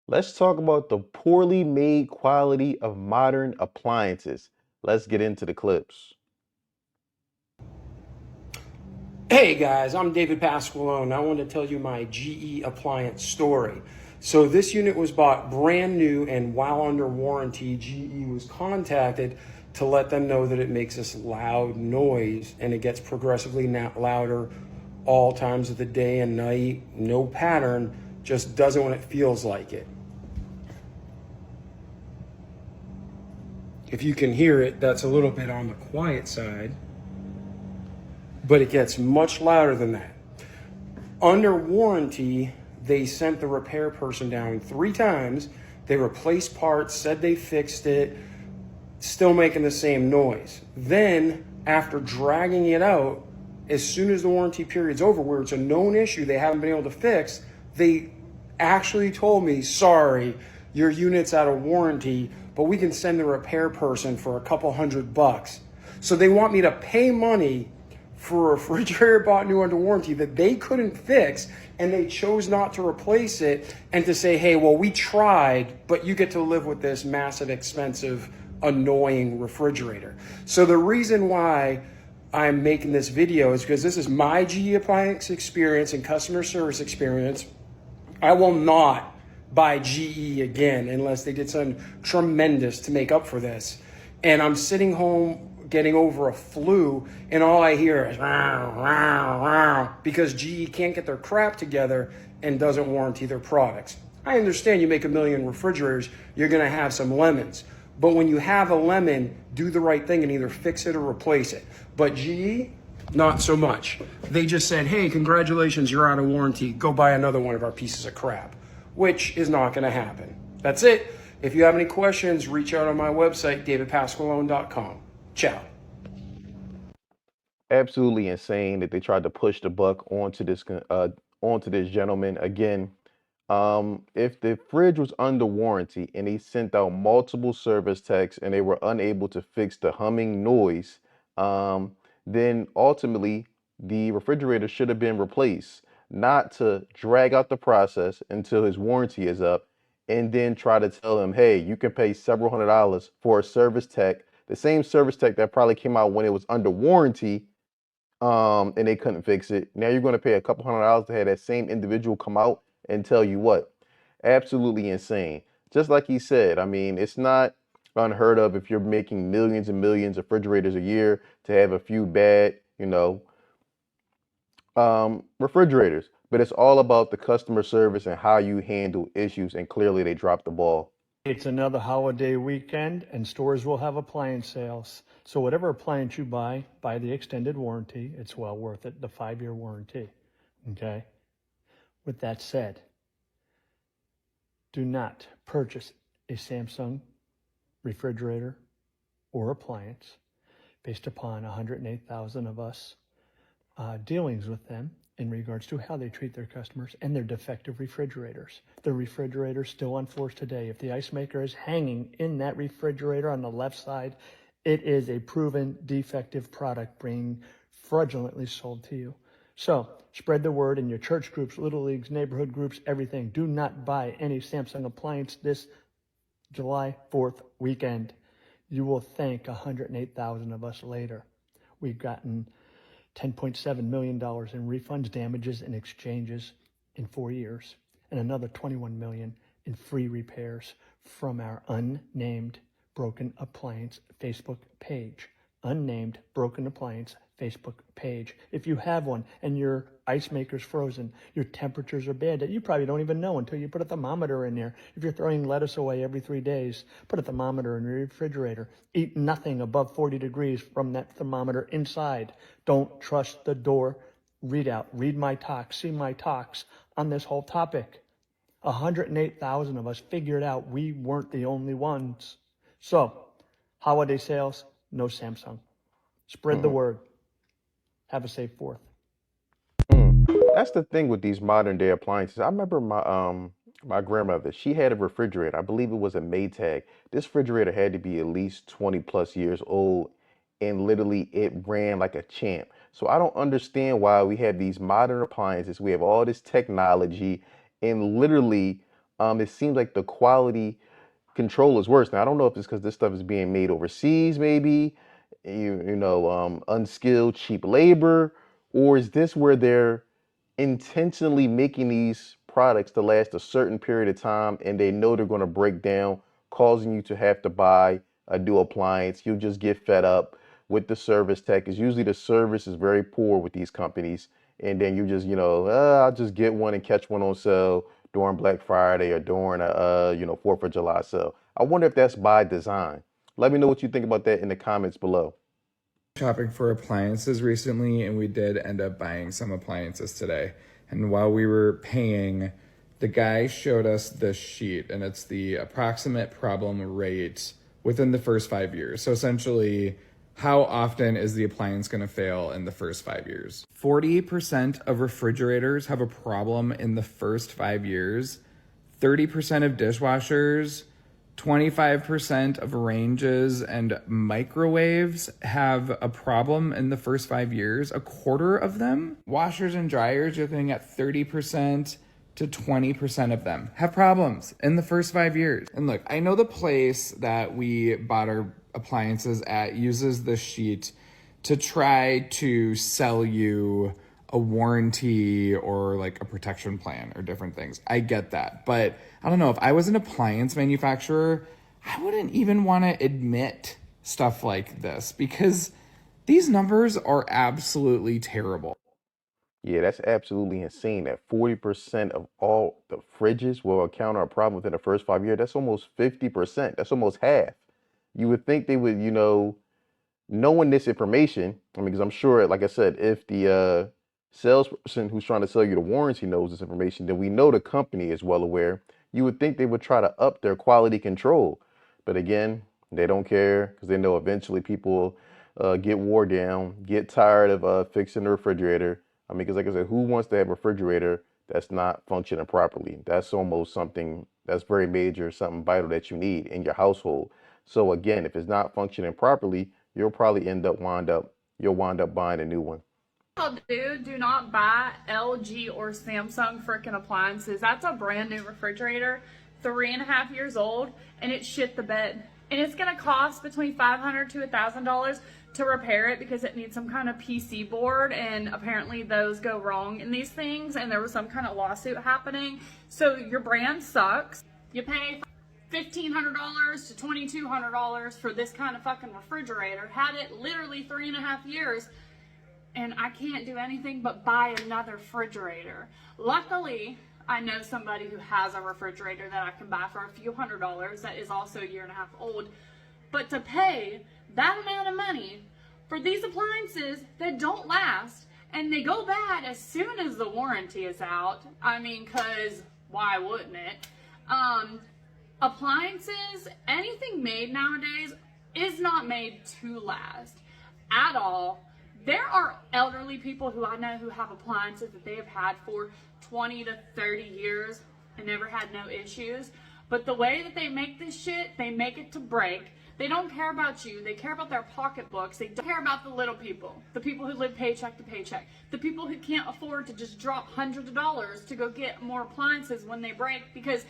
Let's talk about the poorly made quality of modern appliances. Let's get into the clips. Hey guys, I'm David Pasqualone. I want to tell you my GE appliance story. So this unit was bought brand new, and while under warranty, GE was contacted to let them know that it makes this loud noise and it gets progressively louder all times of the day and night. No pattern, just does it when it feels like it. If you can hear it, that's a little bit on the quiet side, but it gets much louder than that. Under warranty, they sent the repair person down 3 times. They replaced parts, said they fixed it, still making the same noise. Then, after dragging it out, as soon as the warranty period's over, where it's a known issue they haven't been able to fix, they actually told me, sorry, your unit's out of warranty, but we can send the repair person for a couple $100. So they want me to pay money for a refrigerator bought new under warranty that they couldn't fix, and they chose not to replace it, and to say, hey, well, we tried, but you get to live with this massive, expensive, annoying refrigerator. So the reason why I'm making this video is because this is my GE appliance experience and customer service experience. I will not buy GE again unless they did something tremendous to make up for this. And I'm sitting home getting over a flu, and all I hear is "Wow, wow, wow," because GE can't get their crap together and doesn't warranty their products. I understand you make a million refrigerators, you're gonna have some lemons. But when you have a lemon, do the right thing and either fix it or replace it. But GE, not so much. They just said, hey, congratulations, you're out of warranty. Go buy another one of our pieces of crap, which is not going to happen. That's it. If you have any questions, reach out on my website, davidpasqualone.com. Ciao. Absolutely insane that they tried to push the buck onto this gentleman again. If the fridge was under warranty and they sent out multiple service techs and they were unable to fix the humming noise, then ultimately the refrigerator should have been replaced, not to drag out the process until his warranty is up and then try to tell him, hey, you can pay several $100s for a service tech, the same service tech that probably came out when it was under warranty, and they couldn't fix it. Now you're going to pay a couple $100s to have that same individual come out and tell you what? Absolutely insane. Just like he said, I mean, it's not unheard of if you're making millions and millions of refrigerators a year to have a few bad, refrigerators. But it's all about the customer service and how you handle issues. And clearly they dropped the ball. It's another holiday weekend, and stores will have appliance sales. So whatever appliance you buy the extended warranty. It's well worth it, the 5-year warranty. Okay? With that said, do not purchase a Samsung refrigerator or appliance based upon 108,000 of us dealings with them in regards to how they treat their customers and their defective refrigerators. The refrigerator still on floors today. If the ice maker is hanging in that refrigerator on the left side, it is a proven defective product being fraudulently sold to you. So spread the word in your church groups, little leagues, neighborhood groups, everything. Do not buy any Samsung appliance this July 4th weekend. You will thank 108,000 of us later. We've gotten $10.7 million in refunds, damages, and exchanges in 4 years, and another $21 million in free repairs from our unnamed broken appliance Facebook page. Unnamed broken appliance Facebook page. If you have one and your ice maker's frozen, your temperatures are bad that you probably don't even know until you put a thermometer in there. If you're throwing lettuce away every 3 days, put a thermometer in your refrigerator. Eat nothing above 40 degrees from that thermometer inside. Don't trust the door readout. Read my talks, see my talks on this whole topic. 108,000 of us figured out we weren't the only ones. So, holiday sales, no Samsung. Spread the Mm-mm. word. Have a safe 4th. Mm. That's the thing with these modern day appliances. I remember my grandmother, she had a refrigerator. I believe it was a Maytag. This refrigerator had to be at least 20 plus years old, and literally it ran like a champ. So I don't understand why we have these modern appliances. We have all this technology, and literally it seems like the quality control is worse. Now, I don't know if it's because this stuff is being made overseas, maybe, unskilled, cheap labor, or is this where they're intentionally making these products to last a certain period of time and they know they're going to break down, causing you to have to buy a new appliance. You'll just get fed up with the service tech, because usually the service is very poor with these companies. And then you just, I'll just get one and catch one on sale during Black Friday or during a, 4th of July sale. I wonder if that's by design. Let me know what you think about that in the comments below. Shopping for appliances recently, and we did end up buying some appliances today. And while we were paying, the guy showed us this sheet, and it's the approximate problem rate within the first 5 years. So essentially, how often is the appliance going to fail in the first 5 years? 40% of refrigerators have a problem in the first 5 years. 30% of dishwashers, 25% of ranges and microwaves have a problem in the first 5 years. A quarter of them. Washers and dryers, you're looking at 30% to 20% of them have problems in the first 5 years. And look, I know the place that we bought our appliances at uses this sheet to try to sell you a warranty or like a protection plan or different things. I get that. But I don't know, if I was an appliance manufacturer, I wouldn't even want to admit stuff like this because these numbers are absolutely terrible. Yeah, that's absolutely insane that 40% of all the fridges will encounter a problem within the first 5 years. That's almost 50%. That's almost half. You would think they would, knowing this information, I mean, because I'm sure, like I said, if the salesperson who's trying to sell you the warranty knows this information, then we know the company is well aware. You would think they would try to up their quality control. But again, they don't care because they know eventually people get wore down, get tired of fixing the refrigerator. I mean, because like I said, who wants to have a refrigerator that's not functioning properly? That's almost something that's very major, something vital that you need in your household. So again, if it's not functioning properly, you'll probably you'll wind up buying a new one. Do not buy LG or Samsung freaking appliances. That's a brand new refrigerator, 3.5 years old, and it shit the bed. And it's gonna cost between $500 to $1,000 to repair it because it needs some kind of PC board, and apparently those go wrong in these things, and there was some kind of lawsuit happening. So your brand sucks. You pay $1,500 to $2,200 for this kind of fucking refrigerator. Had it literally 3.5 years, and I can't do anything but buy another refrigerator. Luckily, I know somebody who has a refrigerator that I can buy for a few $100s that is also a 1.5 years old. But to pay that amount of money for these appliances that don't last and they go bad as soon as the warranty is out, I mean, cause why wouldn't it? Appliances, anything made nowadays is not made to last at all. There are elderly people who I know who have appliances that they have had for 20 to 30 years and never had no issues. But the way that they make this shit, they make it to break. They don't care about you. They care about their pocketbooks. They don't care about the little people, the people who live paycheck to paycheck, the people who can't afford to just drop hundreds of dollars to go get more appliances when they break because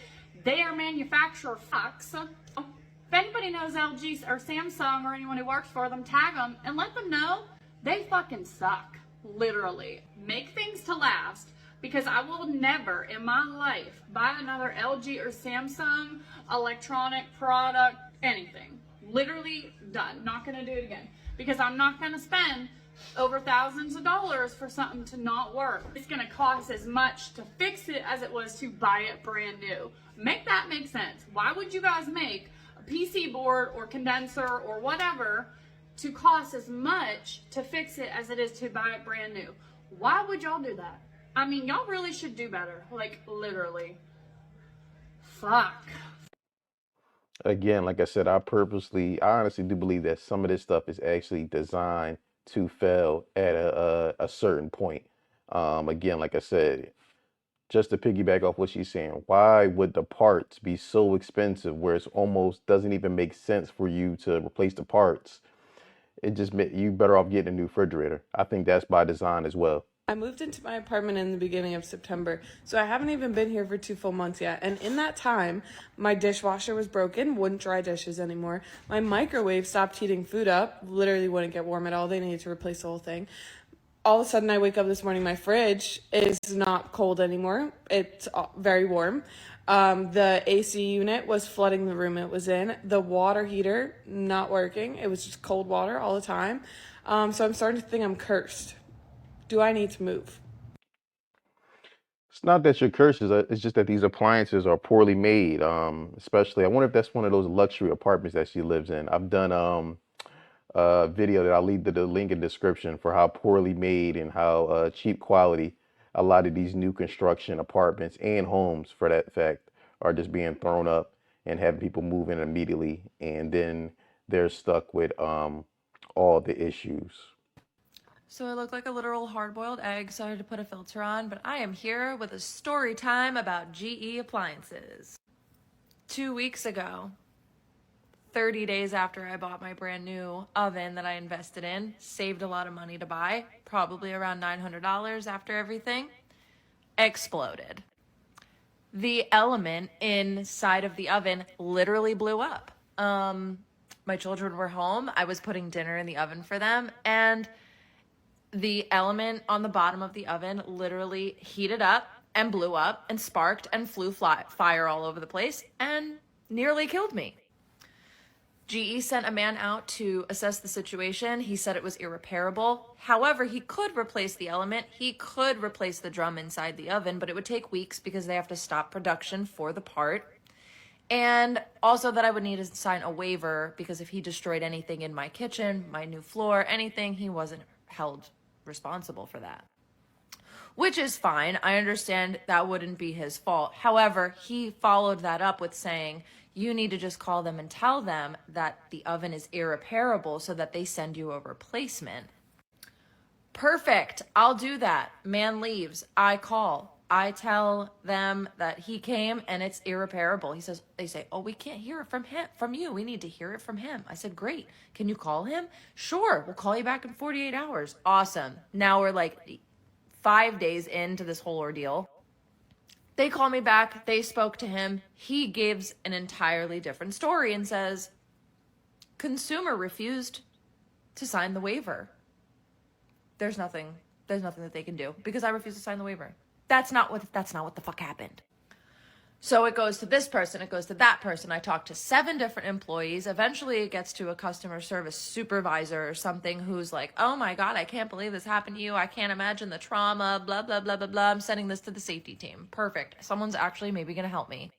they are manufacturer fucks. If anybody knows LG or Samsung or anyone who works for them, tag them and let them know they fucking suck. Literally. Make things to last, because I will never in my life buy another LG or Samsung electronic product, anything. Literally done. Not gonna do it again. Because I'm not gonna spend over thousands of dollars for something to not work. It's gonna cost as much to fix it as it was to buy it brand new. Make that make sense. Why would you guys make a PC board or condenser or whatever to cost as much to fix it as it is to buy it brand new? Why would y'all do that? I mean, y'all really should do better. Like, literally. Fuck. Again, like I said, I honestly do believe that some of this stuff is actually designed to fail at a certain point. Again, like I said, just to piggyback off what she's saying, why would the parts be so expensive where it's almost doesn't even make sense for you to replace the parts? You better off getting a new refrigerator. I think that's by design as well. I moved into my apartment in the beginning of September, so I haven't even been here for 2 full months yet. And in that time, my dishwasher was broken, wouldn't dry dishes anymore. My microwave stopped heating food up, literally wouldn't get warm at all. They needed to replace the whole thing. All of a sudden, I wake up this morning, my fridge is not cold anymore. It's very warm. The AC unit was flooding the room it was in. The water heater, not working. It was just cold water all the time. So I'm starting to think I'm cursed. Do I need to move? It's not that your curses, it's just that these appliances are poorly made. Especially, I wonder if that's one of those luxury apartments that she lives in. I've done a video that I'll leave the link in description for how poorly made and how cheap quality a lot of these new construction apartments and homes, for that fact, are just being thrown up and having people move in immediately, and then they're stuck with all the issues. So I look like a literal hard-boiled egg, so I had to put a filter on, but I am here with a story time about GE appliances. 2 weeks ago, 30 days after I bought my brand new oven that I invested in, saved a lot of money to buy, probably around $900 after everything, exploded. The element inside of the oven literally blew up. My children were home. I was putting dinner in the oven for them, and the element on the bottom of the oven literally heated up and blew up and sparked and flew fire all over the place and nearly killed me. GE sent a man out to assess the situation. He said it was irreparable. However, he could replace the element. He could replace the drum inside the oven, but it would take weeks because they have to stop production for the part. And also that I would need to sign a waiver because if he destroyed anything in my kitchen, my new floor, anything, he wasn't held responsible for that. Which is fine. I understand that wouldn't be his fault. However, he followed that up with saying, you need to just call them and tell them that the oven is irreparable so that they send you a replacement. Perfect. I'll do that. Man leaves. I call. I tell them that he came and it's irreparable. They say, oh, we can't hear it from you. We need to hear it from him. I said, great. Can you call him? Sure. We'll call you back in 48 hours. Awesome. Now we're like 5 days into this whole ordeal. They call me back. They spoke to him. He gives an entirely different story and says, consumer refused to sign the waiver. There's nothing that they can do because I refuse to sign the waiver. That's not what the fuck happened. So it goes to this person, it goes to that person. I talked to 7 different employees. Eventually it gets to a customer service supervisor or something who's like, oh my God, I can't believe this happened to you. I can't imagine the trauma, blah, blah, blah, blah, blah. I'm sending this to the safety team. Perfect. Someone's actually maybe going to help me.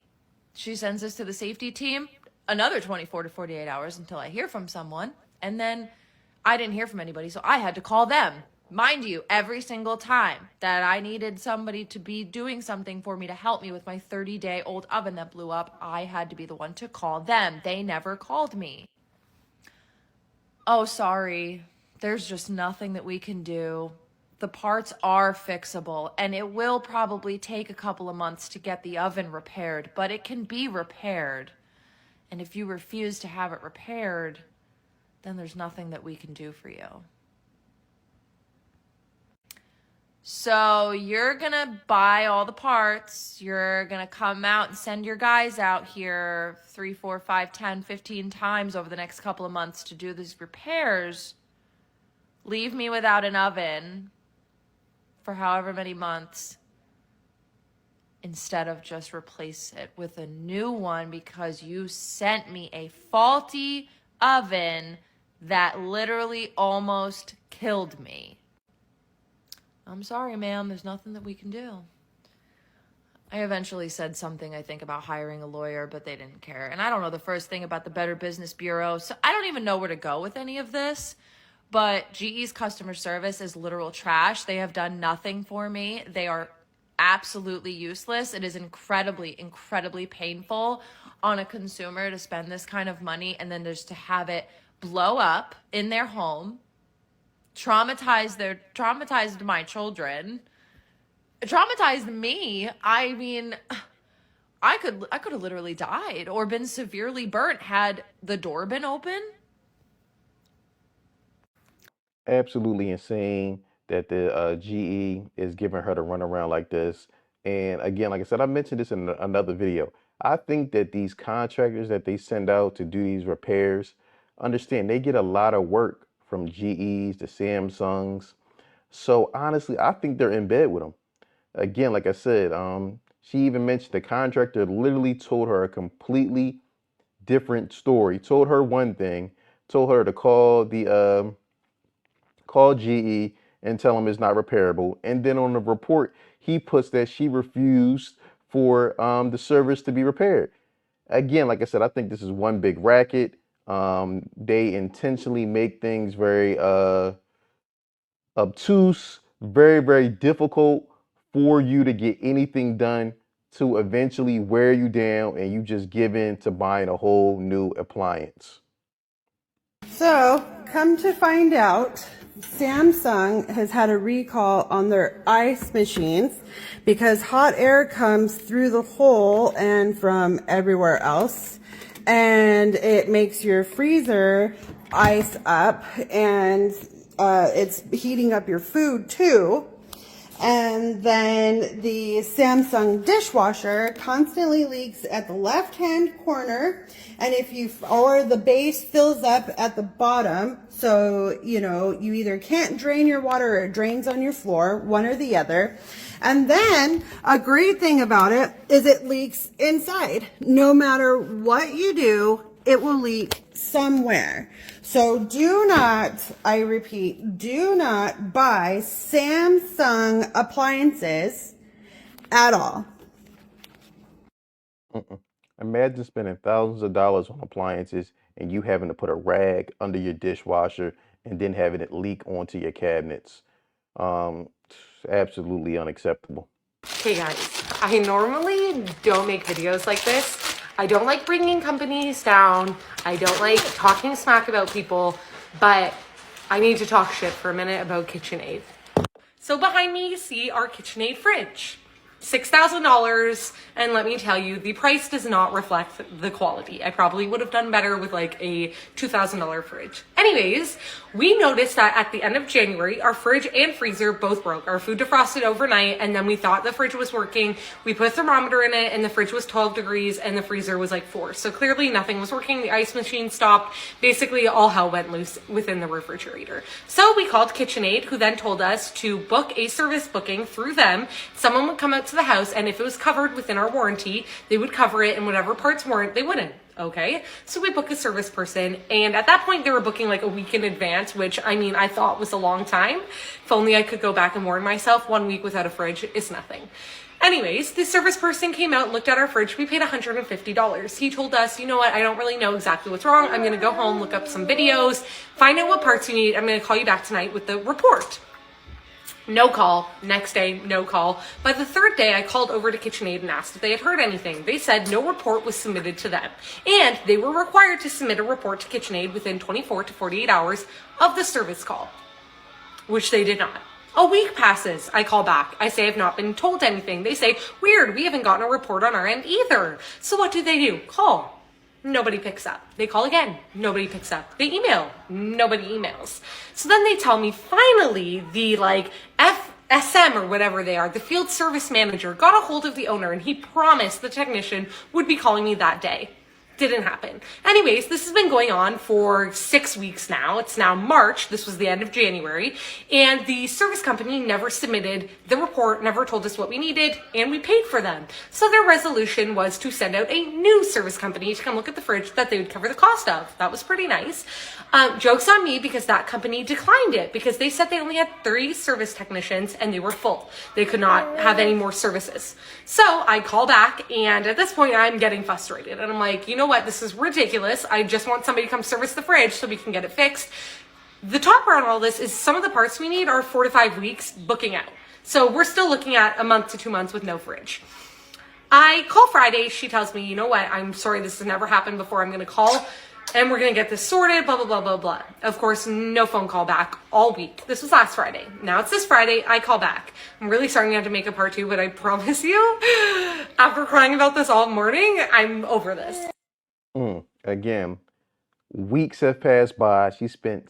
She sends this to the safety team, another 24 to 48 hours until I hear from someone. And then I didn't hear from anybody, so I had to call them. Mind you, every single time that I needed somebody to be doing something for me to help me with my 30-day-old oven that blew up, I had to be the one to call them. They never called me. Oh, sorry. There's just nothing that we can do. The parts are fixable, and it will probably take a couple of months to get the oven repaired, but it can be repaired. And if you refuse to have it repaired, then there's nothing that we can do for you. So you're going to buy all the parts. You're going to come out and send your guys out here 3, 4, 5, 10, 15 times over the next couple of months to do these repairs. Leave me without an oven for however many months instead of just replace it with a new one because you sent me a faulty oven that literally almost killed me. I'm sorry, ma'am. There's nothing that we can do. I eventually said something, I think, about hiring a lawyer, but they didn't care. And I don't know the first thing about the Better Business Bureau, so I don't even know where to go with any of this. But GE's customer service is literal trash. They have done nothing for me. They are absolutely useless. It is incredibly, incredibly painful on a consumer to spend this kind of money and then just to have it blow up in their home. Traumatized my children, traumatized me. I mean, I could have literally died or been severely burnt had the door been open. Absolutely insane. that the GE is giving her to run around like this. And again, like I said, I mentioned this in another video. I think that these contractors that they send out to do these repairs, understand they get a lot of work from GEs to Samsungs. So honestly, I think they're in bed with them. Again, like I said, she even mentioned the contractor literally told her a completely different story. Told her one thing, told her to call GE and tell them it's not repairable. And then on the report, he puts that she refused for the service to be repaired. Again, like I said, I think this is one big racket. They intentionally make things very obtuse, very, very difficult for you to get anything done to eventually wear you down and you just give in to buying a whole new appliance. So, come to find out, Samsung has had a recall on their ice machines because hot air comes through the hole and from everywhere else, and it makes your freezer ice up, and it's heating up your food too. And then the Samsung dishwasher constantly leaks at the left-hand corner, and or the base fills up at the bottom, so, you either can't drain your water or it drains on your floor, one or the other. And then a great thing about it is it leaks inside. No matter what you do, it will leak somewhere. So do not, I repeat, do not buy Samsung appliances at all. Imagine spending thousands of dollars on appliances and you having to put a rag under your dishwasher and then having it leak onto your cabinets. Um, Absolutely unacceptable. Hey guys, I normally don't make videos like this. I don't like bringing companies down. I don't like talking smack about people, but I need to talk shit for a minute about KitchenAid. So behind me you see our KitchenAid fridge. $6,000, and let me tell you, the price does not reflect the quality. I probably would have done better with like a $2,000 fridge. Anyways, we noticed that at the end of January, our fridge and freezer both broke. Our food defrosted overnight, and then we thought the fridge was working. We put a thermometer in it, and the fridge was 12 degrees, and the freezer was like 4. So clearly nothing was working. The ice machine stopped. Basically, all hell went loose within the refrigerator. So we called KitchenAid, who then told us to book a service booking through them. Someone would come out to the house, and if it was covered within our warranty, they would cover it, and whatever parts weren't, they wouldn't. Okay, so we booked a service person, and at that point they were booking like a week in advance, which I thought was a long time. If only I could go back and warn myself. 1 week without a fridge is nothing. Anyways, the service person came out and looked at our fridge. We paid $150. He told us, you know what, I don't really know exactly what's wrong. I'm gonna go home, look up some videos, find out what parts you need. I'm gonna call you back tonight with the report. No call. Next day, no call. By the third day, I called over to KitchenAid and asked if they had heard anything. They said no report was submitted to them, and they were required to submit a report to KitchenAid within 24 to 48 hours of the service call, which they did not. A week passes. I call back. I say I've not been told anything. They say, weird, we haven't gotten a report on our end either. So what do? Call. Nobody picks up. They call again. Nobody picks up. They email. Nobody emails. So then they tell me finally the FSM or whatever they are, the field service manager, got a hold of the owner and he promised the technician would be calling me that day. Didn't happen. Anyways, this has been going on for 6 weeks now. It's now March. This was the end of January. And the service company never submitted the report, never told us what we needed, and we paid for them. So their resolution was to send out a new service company to come look at the fridge that they would cover the cost of. That was pretty nice. Joke's on me because that company declined it because they said they only had 3 service technicians and they were full. They could not have any more services. So I call back, and at this point I'm getting frustrated. And I'm like, you know what? This is ridiculous. I just want somebody to come service the fridge so we can get it fixed. The topper on all this is some of the parts we need are 4 to 5 weeks booking out. So we're still looking at a month to 2 months with no fridge. I call Friday. She tells me, you know what? I'm sorry, this has never happened before. I'm going to call and we're going to get this sorted, blah, blah, blah, blah, blah. Of course, no phone call back all week. This was last Friday. Now it's this Friday. I call back. I'm really starting to have to make a part 2, but I promise you, after crying about this all morning, I'm over this. Again, weeks have passed by. She spent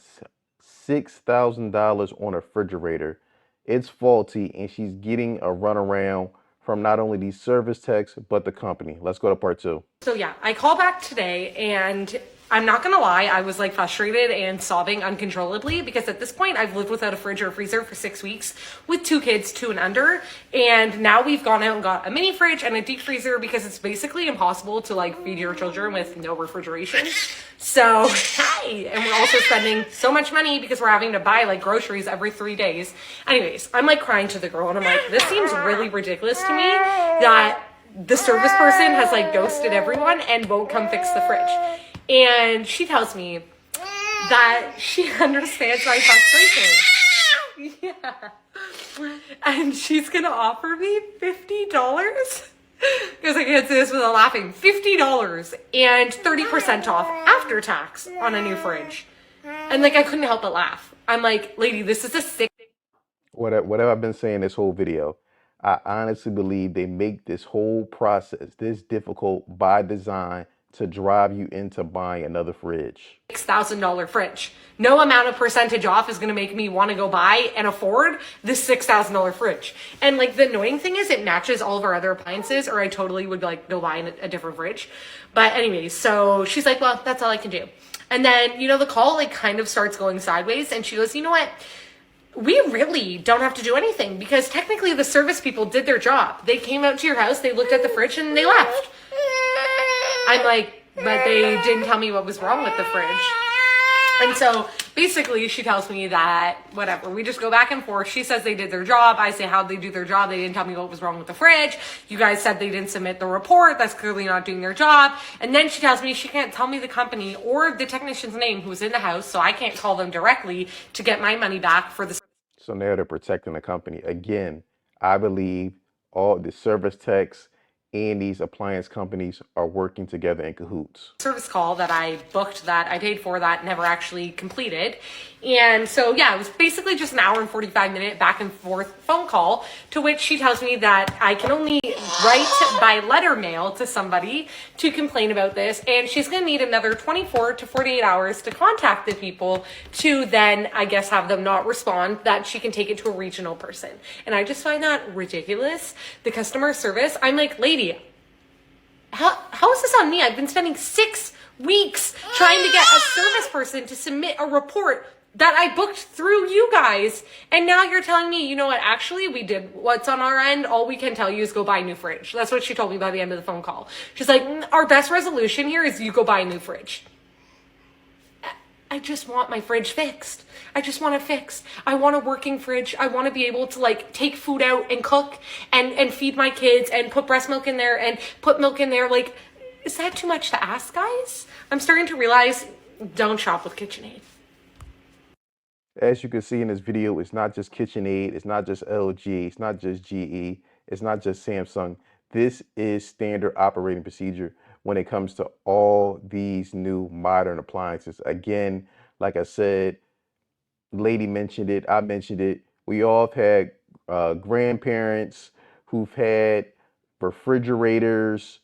$6,000 on a refrigerator it's faulty, and she's getting a runaround from not only these service techs, but the company. Let's go to part 2. So yeah, I call back today and I'm not gonna lie, I was like frustrated and sobbing uncontrollably because at this point I've lived without a fridge or a freezer for 6 weeks with 2 kids, 2 and under. And now we've gone out and got a mini fridge and a deep freezer because it's basically impossible to like feed your children with no refrigeration. So, hi! And we're also spending so much money because we're having to buy like groceries every 3 days. Anyways, I'm like crying to the girl and I'm like, this seems really ridiculous to me that the service person has like ghosted everyone and won't come fix the fridge. And she tells me that she understands my frustration. Yeah. And she's gonna offer me $50. Because I can't say this without laughing. $50 and 30% off after tax on a new fridge. And like I couldn't help but laugh. I'm like, lady, this is a sick. Whatever I've been saying this whole video, I honestly believe they make this whole process this difficult by design to drive you into buying another fridge. $6,000 fridge. No amount of percentage off is going to make me want to go buy and afford this $6,000 fridge. And like the annoying thing is it matches all of our other appliances, or I totally would like go buy a different fridge. But anyways, so she's like, well, that's all I can do. And then, you know, the call like kind of starts going sideways and she goes, you know what? We really don't have to do anything because technically the service people did their job. They came out to your house, they looked at the fridge and they left. I'm like, but they didn't tell me what was wrong with the fridge. And so basically she tells me that whatever, we just go back and forth. She says they did their job. I say, how'd they do their job? They didn't tell me what was wrong with the fridge. You guys said they didn't submit the report. That's clearly not doing their job. And then she tells me she can't tell me the company or the technician's name who was in the house. So I can't call them directly to get my money back for the. So now they're protecting the company. Again, I believe all the service techs and these appliance companies are working together in cahoots. Service call that I booked that I paid for that never actually completed. And so, yeah, it was basically just an hour and 45-minute back and forth phone call to which she tells me that I can only write by letter mail to somebody to complain about this. And she's going to need another 24 to 48 hours to contact the people to then, I guess, have them not respond, that she can take it to a regional person. And I just find that ridiculous. The customer service, I'm like, lady, how is this on me? I've been spending 6 weeks trying to get a service person to submit a report that I booked through you guys. And now you're telling me, you know what, actually we did what's on our end. All we can tell you is go buy a new fridge. That's what she told me by the end of the phone call. She's like, our best resolution here is you go buy a new fridge. I just want my fridge fixed. I just want it fixed. I want a working fridge. I want to be able to like take food out and cook and feed my kids and put breast milk in there and put milk in there. Like, is that too much to ask, guys? I'm starting to realize, don't shop with KitchenAid. As you can see in this video, it's not just KitchenAid, it's not just LG, it's not just GE, it's not just Samsung. This is standard operating procedure when it comes to all these new modern appliances. Again, like I said, lady mentioned it, I mentioned it. We all have had grandparents who've had refrigerators,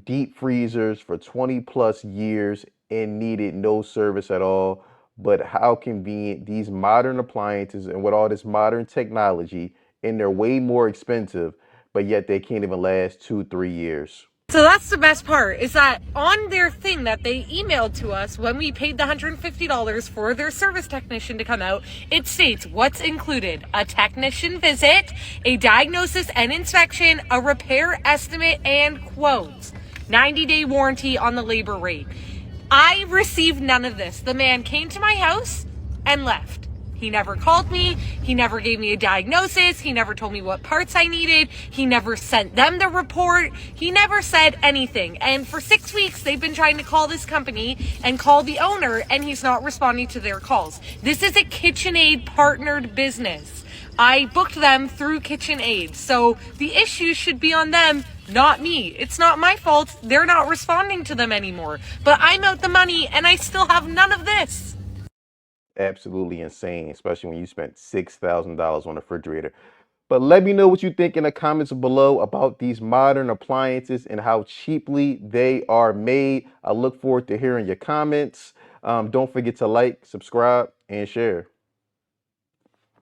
deep freezers for 20 plus years and needed no service at all. But how convenient these modern appliances and with all this modern technology, and they're way more expensive, but yet they can't even last 2-3 years. So that's the best part, is that on their thing that they emailed to us when we paid the $150 for their service technician to come out, it states what's included: a technician visit, a diagnosis and inspection, a repair estimate, and quote, 90-day warranty on the labor rate. I received none of this. The man came to my house and left. He never called me. He never gave me a diagnosis. He never told me what parts I needed. He never sent them the report. He never said anything. And for 6 weeks, they've been trying to call this company and call the owner, and he's not responding to their calls. This is a KitchenAid partnered business. I booked them through KitchenAid. So the issue should be on them, not me. It's not my fault. They're not responding to them anymore. But I'm out the money and I still have none of this. Absolutely insane, especially when you spent $6,000 on a refrigerator. But let me know what you think in the comments below about these modern appliances and how cheaply they are made. I look forward to hearing your comments. Don't forget to like, subscribe, and share.